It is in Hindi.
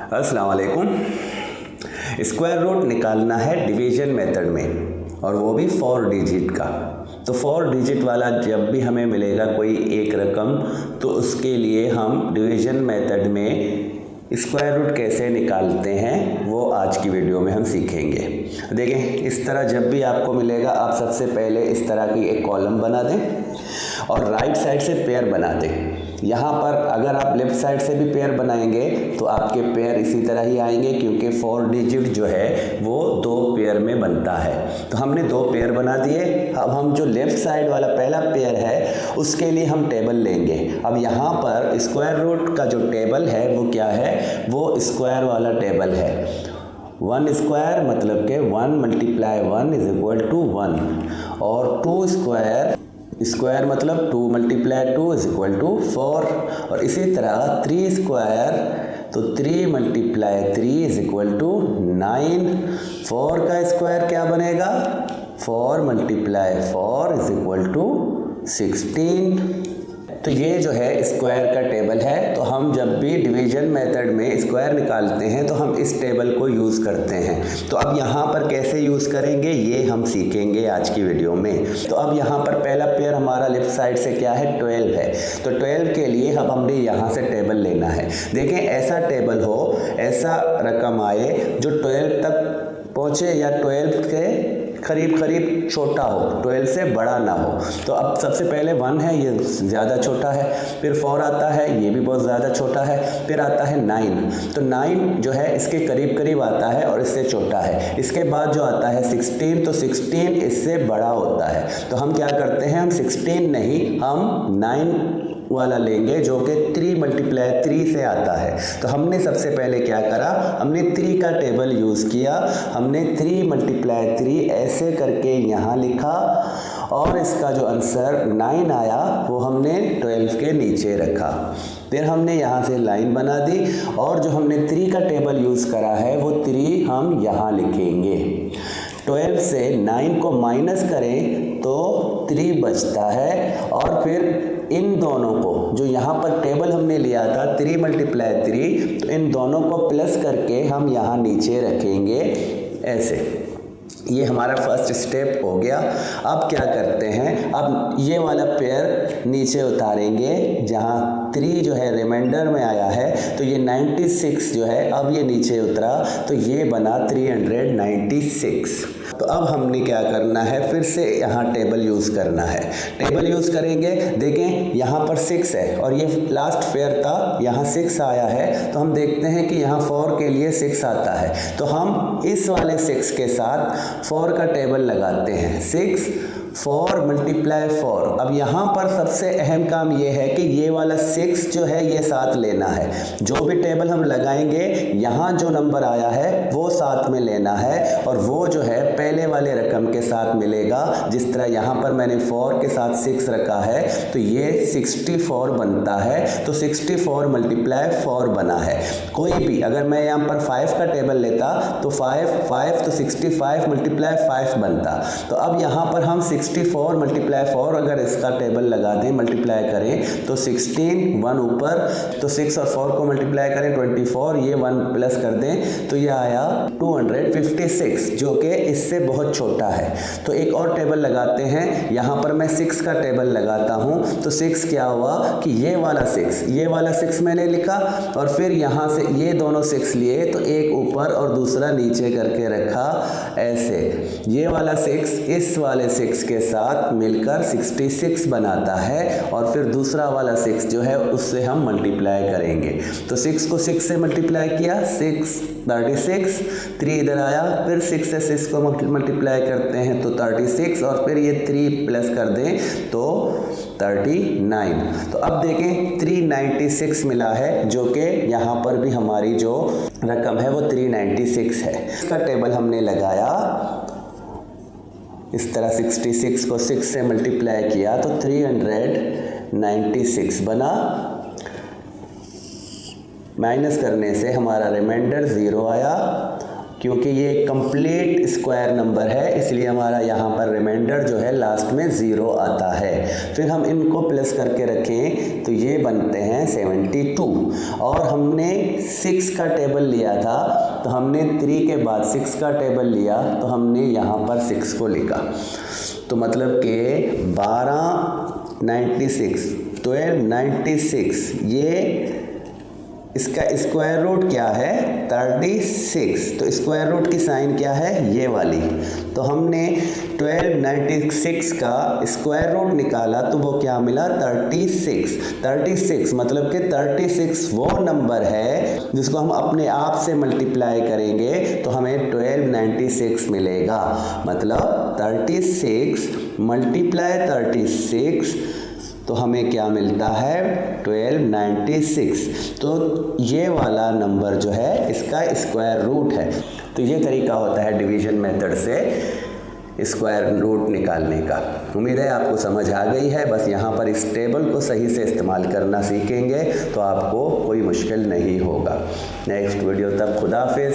अस्सलाम वालेकुम। स्क्वायर रूट निकालना है डिवीजन मेथड में और वो भी 4 डिजिट का। तो 4 डिजिट वाला जब भी हमें मिलेगा कोई एक रकम तो उसके लिए हम डिवीजन मेथड में स्क्वायर रूट कैसे निकालते हैं वो आज की वीडियो में हम सीखेंगे। देखें, इस तरह जब भी आपको मिलेगा आप सबसे पहले इस तरह की एक कॉलम बना दें और राइट साइड से पेयर बना दें। यहाँ पर अगर आप लेफ़्ट साइड से भी पेयर बनाएंगे तो आपके पेयर इसी तरह ही आएंगे, क्योंकि 4 डिजिट जो है वो 2 पेयर में बनता है। तो हमने 2 पेयर बना दिए। अब हम जो लेफ़्ट साइड वाला पहला पेयर है उसके लिए हम टेबल लेंगे। अब यहाँ पर स्क्वायर रूट का जो टेबल है वो क्या है, वो स्क्वायर वाला टेबल है। 1 स्क्वायर मतलब कि 1 × 1 = 1 और 2 स्क्वायर मतलब 2 × 2 = 4 और इसी तरह 3 स्क्वायर तो 3 × 3 = 9। 4 का स्क्वायर क्या बनेगा, 4 × 4 = 16। तो ये जो है स्क्वायर का टेबल है। तो हम जब भी डिवीजन मेथड में स्क्वायर निकालते हैं तो हम इस टेबल को यूज़ करते हैं। तो अब यहाँ पर कैसे यूज़ करेंगे ये हम सीखेंगे आज की वीडियो में। तो अब यहाँ पर पहला पेयर हमारा लेफ्ट साइड से क्या है, 12 है। तो 12 के लिए अब हमने यहाँ से टेबल लेना है। देखें, ऐसा टेबल हो, ऐसा रकम आए जो 12 तक पहुँचे या 12 के करीब छोटा हो, 12 से बड़ा ना हो। तो अब सबसे पहले 1 है, ये ज़्यादा छोटा है। फिर 4 आता है, ये भी बहुत ज़्यादा छोटा है। फिर आता है 9, तो 9 जो है इसके करीब आता है और इससे छोटा है। इसके बाद जो आता है 16, तो 16 इससे बड़ा होता है। तो हम क्या करते हैं, हम 16 नहीं, हम 9 वाला लेंगे जो कि 3 × 3 से आता है। तो हमने सबसे पहले क्या करा, हमने 3 का टेबल यूज़ किया। हमने 3 × 3 ऐसे करके यहाँ लिखा और इसका जो आंसर 9 आया वो हमने 12 के नीचे रखा। फिर हमने यहाँ से लाइन बना दी और जो हमने 3 का टेबल यूज़ करा है वो 3 हम यहाँ लिखेंगे। 12 से 9 को माइनस करें तो 3 बचता है और फिर इन दोनों को जो यहाँ पर टेबल हमने लिया था 3 × 3, तो इन दोनों को प्लस करके हम यहाँ नीचे रखेंगे ऐसे। ये हमारा फर्स्ट स्टेप हो गया। अब क्या करते हैं, अब ये वाला पेयर नीचे उतारेंगे जहाँ 3 जो है रिमाइंडर में आया है। तो ये 96 जो है अब ये नीचे उतरा तो ये बना 396। तो अब हमने क्या करना है, फिर से यहाँ टेबल यूज़ करना है। टेबल यूज़ करेंगे, देखें यहाँ पर 6 है और ये लास्ट पेयर था, यहाँ 6 आया है। तो हम देखते हैं कि यहाँ 4 के लिए 6 आता है। तो हम इस वाले 6 के साथ 4 का टेबल लगाते हैं। 6 4 × 4। अब यहाँ पर सबसे अहम काम ये है कि ये वाला 6 जो है ये साथ लेना है। जो भी टेबल हम लगाएंगे यहाँ जो नंबर आया है वो साथ में लेना है और वो जो है पहले वाले रकम के साथ मिलेगा। जिस तरह यहाँ पर मैंने 4 के साथ 6 रखा है तो ये 64 बनता है। तो 64 × 4 बना है। कोई भी अगर मैं यहाँ पर 5 का टेबल लेता तो 5 तो 65 × 5 बनता। तो अब यहाँ पर हम 64 × 4 अगर इसका टेबल लगा दें, मल्टीप्लाई करें तो 16 1 ऊपर, तो 6 और 4 को मल्टीप्लाई करें 24, ये 1 प्लस कर दें तो ये आया 256 जो कि इससे बहुत छोटा है। तो एक और टेबल लगाते हैं, यहाँ पर मैं 6 का टेबल लगाता हूँ। तो 6 क्या हुआ कि ये वाला 6 मैंने लिखा और फिर यहाँ से ये दोनों 6 लिए तो एक ऊपर और दूसरा नीचे करके रखा ऐसे। ये वाला 6 इस वाले 6 के साथ मिलकर 66 बनाता है और फिर दूसरा वाला 6 जो है उससे हम मल्टीप्लाई करेंगे। तो 6 को 6 से मल्टीप्लाई किया, 6 36, 3 इधर आया, फिर 6 से 6 को मल्टीप्लाई करते हैं तो 36 और फिर ये 3 प्लस कर दें तो 39। तो अब देखें 396 मिला है जो कि यहाँ पर भी हमारी जो रकम है वो 396 है। इसका टेबल हमने लगाया इस तरह, 66 को 6 से मल्टीप्लाई किया तो 396 बना। माइनस करने से हमारा रिमाइंडर 0 आया क्योंकि ये कंप्लीट स्क्वायर नंबर है इसलिए हमारा यहाँ पर रिमाइंडर जो है लास्ट में 0 आता है। फिर हम इनको प्लस करके रखें तो ये बनते हैं 72। और हमने 6 का टेबल लिया था तो हमने 3 के बाद 6 का टेबल लिया तो हमने यहाँ पर 6 को लिखा। तो मतलब कि 1296 1296 ये इसका स्क्वायर रूट क्या है 36। तो स्क्वायर रूट की साइन क्या है ये वाली। तो हमने 1296 का स्क्वायर रूट निकाला तो वो क्या मिला 36 मतलब कि 36 वो नंबर है जिसको हम अपने आप से मल्टीप्लाई करेंगे तो हमें 1296 मिलेगा। मतलब 36 मल्टीप्लाई 36 तो हमें क्या मिलता है 1296। तो ये वाला नंबर जो है इसका स्क्वायर रूट है। तो ये तरीका होता है डिवीजन मेथड से स्क्वायर रूट निकालने का। उम्मीद है आपको समझ आ गई है। बस यहाँ पर इस टेबल को सही से इस्तेमाल करना सीखेंगे तो आपको कोई मुश्किल नहीं होगा। नेक्स्ट वीडियो तक खुदा हाफिज़।